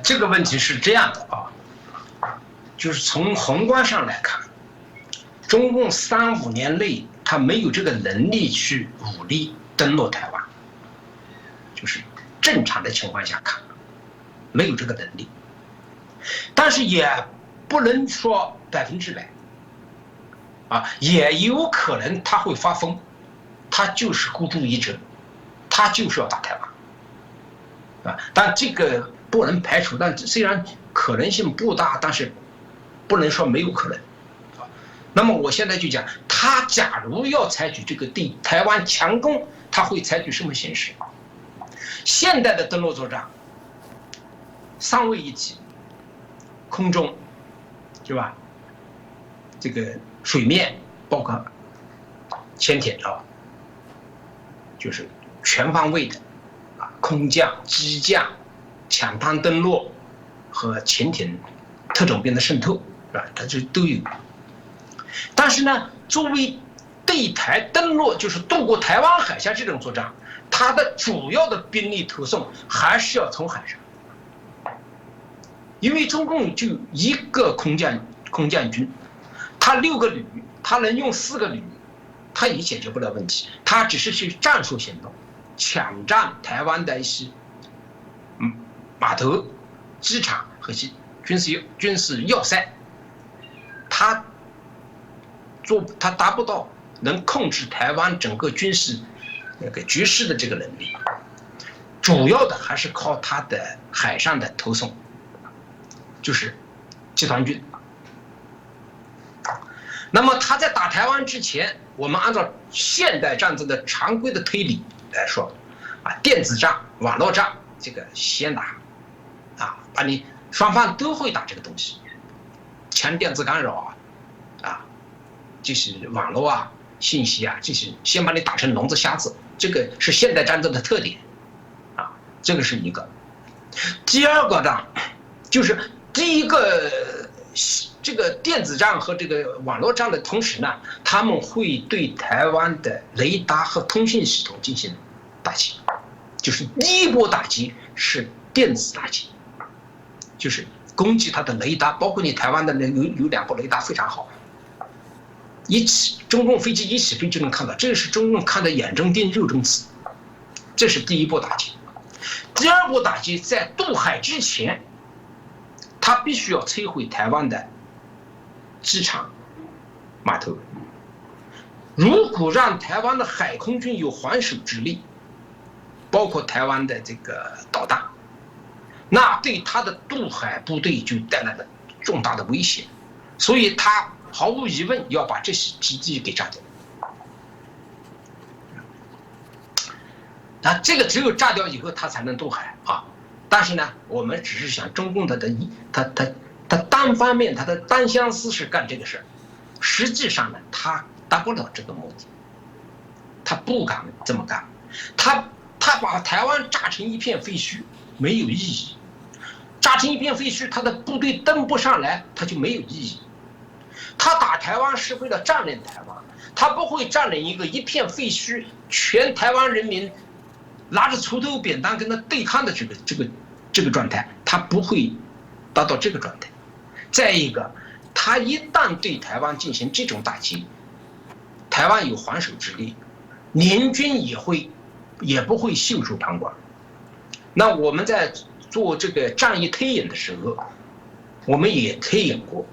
这个问题是这样的啊，就是从宏观上来看，中共3、5年内他没有这个能力去武力登陆台湾，就是正常的情况下看，没有这个能力，但是也不能说100%，啊，也有可能他会发疯，他就是孤注一掷，他就是要打台湾，啊，但这个不能排除，但虽然可能性不大，但是不能说没有可能。那么我现在就讲，他假如要采取这个对台湾强攻，他会采取什么形式？现代的登陆作战，3位一体，空中，是吧？这个水面包括潜艇啊，就是全方位的啊，空降、机降、抢滩登陆和潜艇、特种兵的渗透，是吧？它这都有。但是呢，作为对台登陆，就是渡过台湾海峡这种作战，它的主要的兵力投送还是要从海上，因为中共就一个空降军，他6个旅，他能用4个旅，他也解决不了问题，他只是去战术行动，抢占台湾的一些码头、机场和其军事要塞，他达不到能控制台湾整个军事那个局势的这个能力，主要的还是靠他的海上的投送，就是集团军。那么他在打台湾之前，我们按照现代战争的常规的推理来说，啊，电子战、网络战这个先打，啊，把你双方都会打这个东西，强电子干扰啊，就是网络啊、信息啊，这些先把你打成聋子瞎子，这个是现代战争的特点，啊，这个是一个。第二个呢，就是第一个。这个电子战和这个网络战的同时呢，他们会对台湾的雷达和通信系统进行打击，就是第一波打击是电子打击，就是攻击它的雷达，包括你台湾的有2部雷达非常好，中共飞机一起飞就能看到，这是中共看得眼中钉肉中刺，这是第一波打击。第二波打击在渡海之前，他必须要摧毁台湾的机场、码头。如果让台湾的海空军有还手之力，包括台湾的这个导弹，那对他的渡海部队就带来了重大的威胁。所以他毫无疑问要把这些基地给炸掉。那这个只有炸掉以后，他才能渡海啊。但是呢，我们只是想中共他单方面他的单相思是干这个事儿，实际上呢，他达不了这个目的，他不敢这么干，他把台湾炸成一片废墟没有意义，炸成一片废墟，他的部队登不上来，他就没有意义。他打台湾是为了占领台湾，他不会占领一个一片废墟，全台湾人民拿着锄头扁担跟他对抗的这个状态，他不会达到这个状态。再一个，他一旦对台湾进行这种打击，台湾有还手之力，联军也不会袖手旁观。那我们在做这个战役推演的时候，我们也推演过，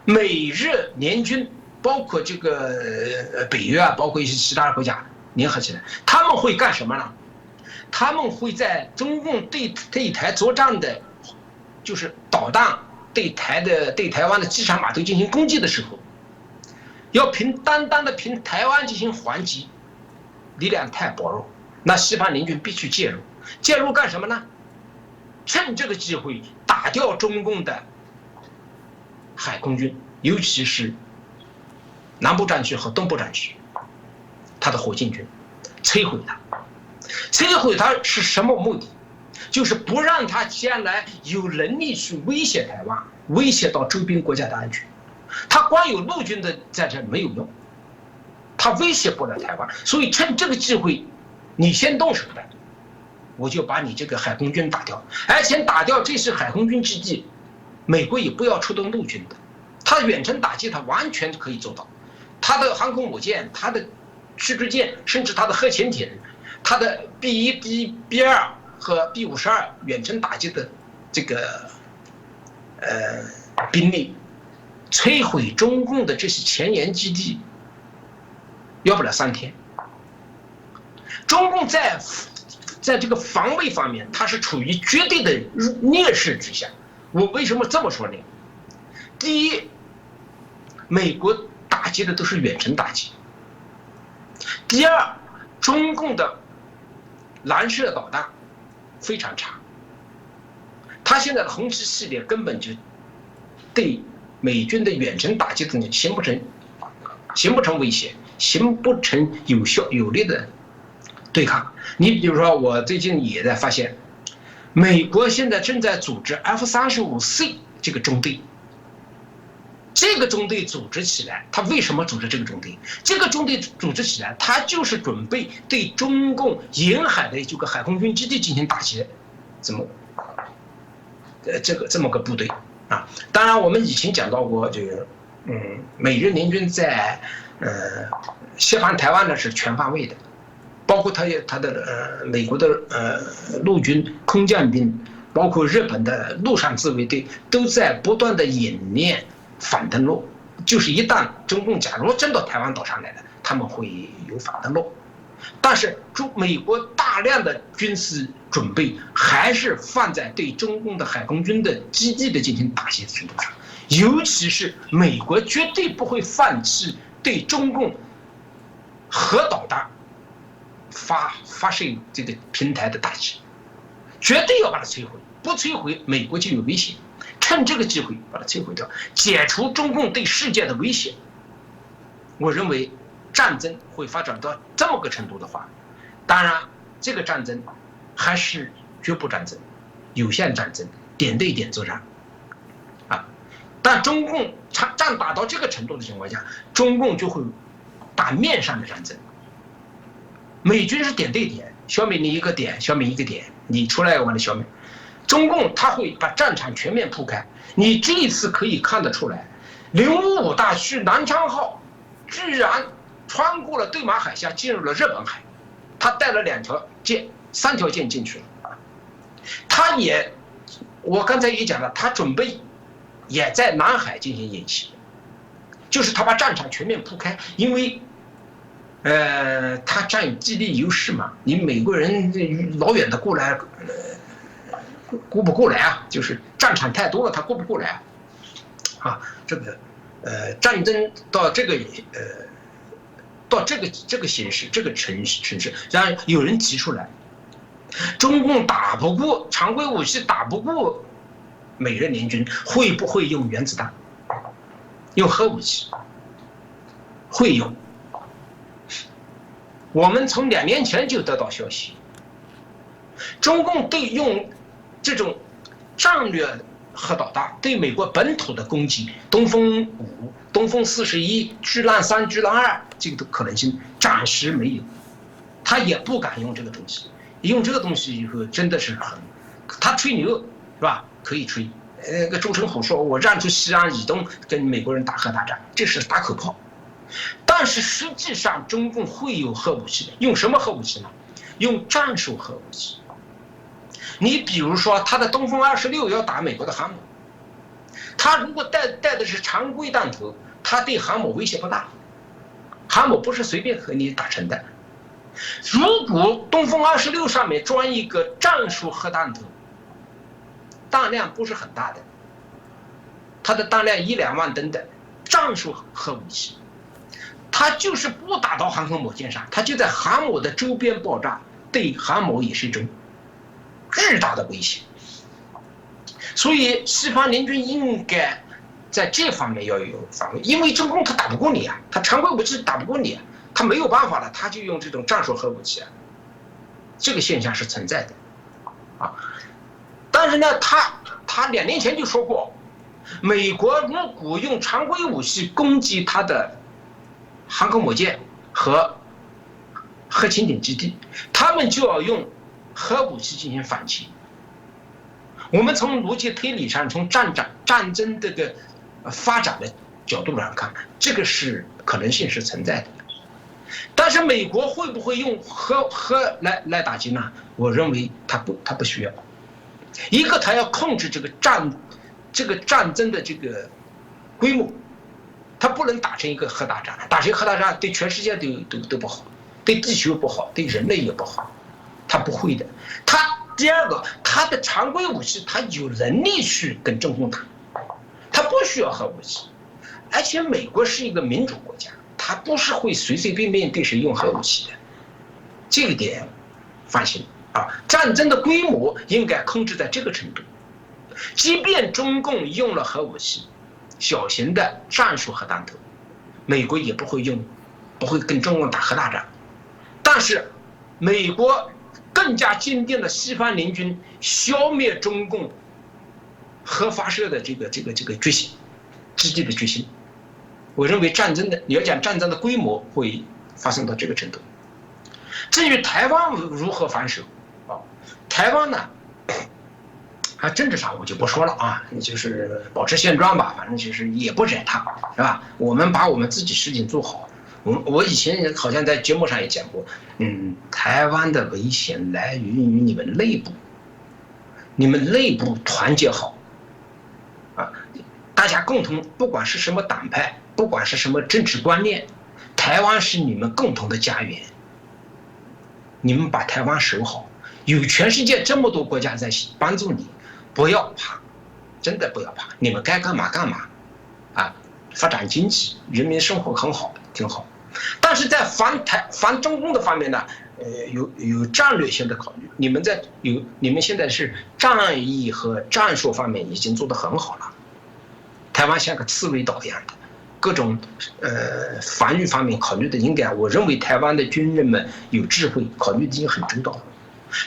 美日联军包括这个北约啊，包括一些其他国家联合起来，他们会干什么呢？他们会在中共对台作战的，就是导弹对台湾的机场码头进行攻击的时候，要单单的凭台湾进行还击，力量太薄弱，那西方联军必须介入。介入干什么呢？趁这个机会打掉中共的海空军，尤其是南部战区和东部战区，他的火箭军，摧毁它。摧毁它是什么目的？就是不让他将来有能力去威胁台湾，威胁到周边国家的安全。他光有陆军的在这没有用，他威胁不了台湾，所以趁这个机会，你先动手的，我就把你这个海空军打掉，而且打掉这是海空军基地，美国也不要出动陆军的，它远程打击它完全可以做到，它的航空母舰、它的驱逐舰，甚至它的核潜艇，它的 B1、B2和 B52远程打击的这个兵力，摧毁中共的这些前沿基地，要不了3天。中共在这个防卫方面，它是处于绝对的劣势之下。我为什么这么说呢？第一，美国打击的都是远程打击；第二，中共的拦射导弹非常差，它现在的红旗系列根本就对美军的远程打击的形不成威胁，形不成有效有力的对抗。你比如说，我最近也在发现，美国现在正在组织 F-35C 这个中队。这个中队组织起来，他为什么组织这个中队？这个中队组织起来，他就是准备对中共沿海的这个海空军基地进行打击，这么个部队啊。当然，我们以前讲到过，这个美日联军在西韩台湾呢是全方位的，包括他的美国的陆军空降兵，包括日本的陆上自卫队，都在不断的演练反登陆，就是一旦中共假如真到台湾岛上来了，他们会有反登陆。但是美国大量的军事准备还是放在对中共的海空军的基地的进行打击的程度上，尤其是美国绝对不会放弃对中共核导弹发射这个平台的打击，绝对要把它摧毁，不摧毁美国就有危险。趁这个机会把它摧毁掉，解除中共对世界的威胁。我认为战争会发展到这么个程度的话，当然这个战争还是局部战争、有限战争、点对点作战啊。但中共战打到这个程度的情况下，中共就会打面上的战争。美军是点对点，消灭你一个点，消灭一个点，你出来我来消灭。中共他会把战场全面铺开，你这一次可以看得出来，055大驱南昌号居然穿过了对马海峡，进入了日本海，他带了3条舰进去了。他也，我刚才也讲了，他准备也在南海进行演习，就是他把战场全面铺开，因为他占有地利优势嘛，你美国人老远的过来。顾不过来啊，就是战场太多了，他顾不过来啊。这个战争到这个形势，这个城市，然后有人提出来，中共打不过常规武器，打不过美日联军，会不会用原子弹，用核武器？会用。我们从2年前就得到消息，中共对用这种战略核导弹对美国本土的攻击，东风5、东风41、巨浪3、巨浪2，这个的可能性暂时没有，他也不敢用这个东西。用这个东西以后真的是他吹牛是吧？可以吹。那个周成虎说我让出西安以东跟美国人打核大战，这是打口炮。但是实际上中共会有核武器，用什么核武器呢？用战术核武器。你比如说，他的东风26要打美国的航母，他如果带的是常规弹头，他对航母威胁不大，航母不是随便和你打成的。如果东风26上面装一个战术核弹头，弹量不是很大的，它的弹量1-2万吨的战术核武器，它就是不打到航空母舰上，它就在航母的周边爆炸，对航母也是一种巨大的威胁。所以西方联军应该在这方面要有防卫，因为中共他打不过你啊，他常规武器打不过你啊，他没有办法了，他就用这种战术核武器啊，这个现象是存在的啊。但是呢，他2年前就说过，美国如果用常规武器攻击他的航空母舰和核潜艇基地，他们就要用核武器进行反击。我们从逻辑推理上，从战争这个发展的角度上看，这个是可能性是存在的。但是美国会不会用核来打击呢？我认为他不需要。一个，他要控制这个战争的这个规模，他不能打成一个核大战，打成核大战对全世界都不好，对地球不好，对人类也不好，他不会的。第二个，他的常规武器，他有能力去跟中共打，他不需要核武器，而且美国是一个民主国家，他不是会随随便便对谁用核武器的，这一点放心啊。战争的规模应该控制在这个程度，即便中共用了核武器，小型的战术核弹头，美国也不会跟中共打核大战，但是美国更加坚定了西方联军消灭中共核发射的这个决心，积极的决心。我认为你要讲战争的规模会发生到这个程度。至于台湾如何反手啊，台湾呢，政治上我就不说了啊，就是保持现状吧，反正就是也不惹他，是吧？我们把我们自己事情做好。我以前好像在节目上也讲过，台湾的危险来源于你们内部，你们内部团结好，啊，大家共同，不管是什么党派，不管是什么政治观念，台湾是你们共同的家园，你们把台湾守好，有全世界这么多国家在帮助你，不要怕，真的不要怕，你们该干嘛干嘛，啊，发展经济，人民生活很好，挺好。但是在反中共的方面呢，有战略性的考虑。你们现在是战役和战术方面已经做得很好了，台湾像个刺猬岛一样的，各种防御方面考虑的应该，我认为台湾的军人们有智慧，考虑的已经很周到了。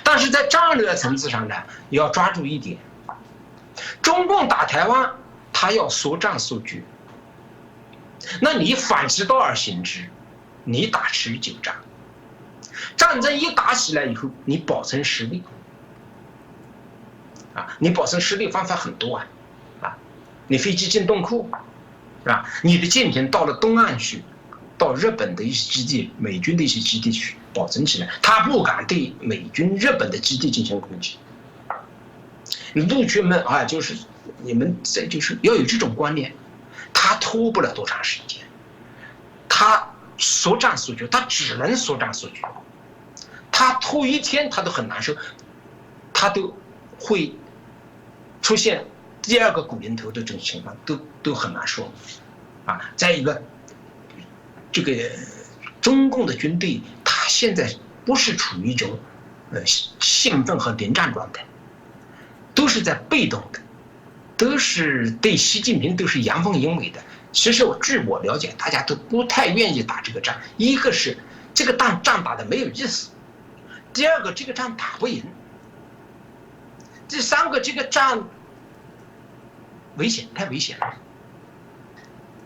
但是在战略层次上呢，要抓住一点，中共打台湾，他要缩战缩局，那你反其道而行之。你打持久战，战争一打起来以后，你保存实力，你保存实力方法很多你飞机进洞库，是吧？你的舰艇到了东岸去，到日本的一些基地、美军的一些基地去保存起来，他不敢对美军、日本的基地进行攻击。陆军们就是你们就是要有这种观念，他拖不了多长时间，他缩战缩局，他只能缩战缩局，他拖一天他都很难受，他都会出现第二个古林头的这种情况，都很难说再一个，这个中共的军队，他现在不是处于一种兴奋和临战状态，都是在被动的，都是对习近平都是阳奉阴违的。其实据我了解，大家都不太愿意打这个仗。一个是这个仗打得没有意思，第二个这个仗打不赢，第三个这个仗危险，太危险了。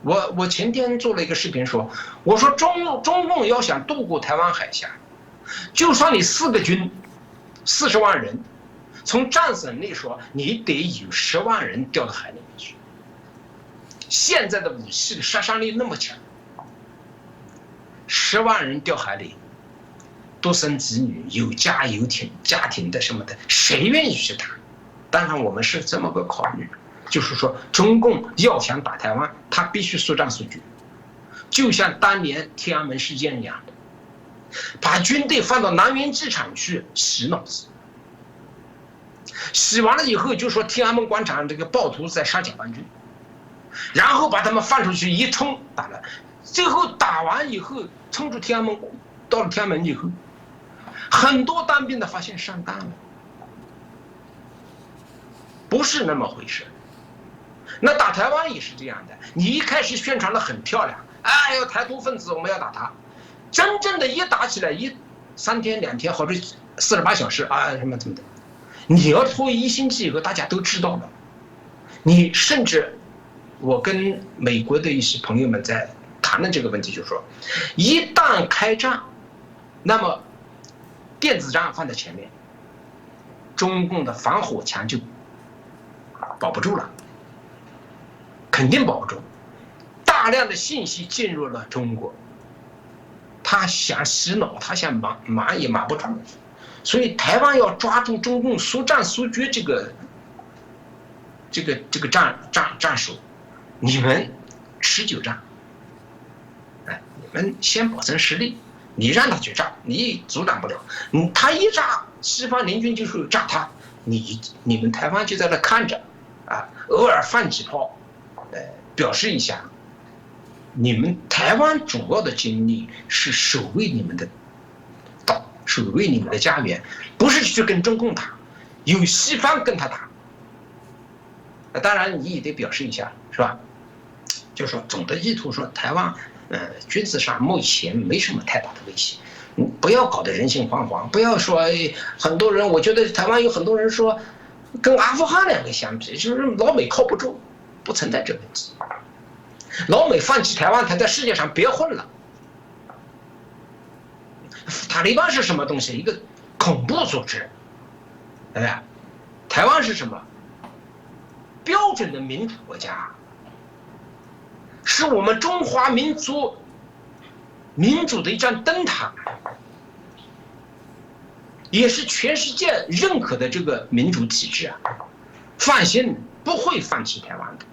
我前天做了一个视频说，我说中共要想渡过台湾海峡，就算你4个军40万人，从战损力说，你得有10万人掉到海里面去。现在的武器的杀伤力那么强，10万人掉海里，独生子女、有家有家庭的什么的，谁愿意去打？当然，我们是这么个考虑，就是说，中共要想打台湾，他必须缩战缩局，就像当年天安门事件一样的，把军队放到南云机场去洗脑子，洗完了以后就说天安门广场这个暴徒在杀解放军。然后把他们放出去一冲打了，最后打完以后冲出天安门，到了天安门以后，很多当兵的发现上当了，不是那么回事。那打台湾也是这样的，你一开始宣传的很漂亮，要台独分子我们要打他，真正的一打起来3天2天或者48小时什么的，你要拖1星期以后大家都知道了，你甚至。我跟美国的一些朋友们在谈论这个问题，就是说，一旦开战，那么电子战放在前面，中共的防火墙就保不住了，肯定保不住。大量的信息进入了中国，他想洗脑，他想瞒也瞒不住。所以台湾要抓住中共速战速决这个战术，你们持久战，哎，你们先保存实力，你让他去炸，你阻挡不了。他一炸，西方联军就是炸他，你们台湾就在那看着，啊，偶尔放几炮，表示一下，你们台湾主要的精力是守卫你们的岛，守卫你们的家园，不是去跟中共打，有西方跟他打。当然你也得表示一下，是吧？就说总的意图说台湾，军事上目前没什么太大的威胁，不要搞得人心惶惶，不要说很多人，我觉得台湾有很多人说，跟阿富汗两个相比，就是老美靠不住，不存在这个问题。老美放弃台湾，他在世界上别混了。塔利班是什么东西？一个恐怖组织，对不对？台湾是什么？标准的民主国家，是我们中华民族民主的一盏灯塔，也是全世界认可的这个民主体制啊！放心，不会放弃台湾的。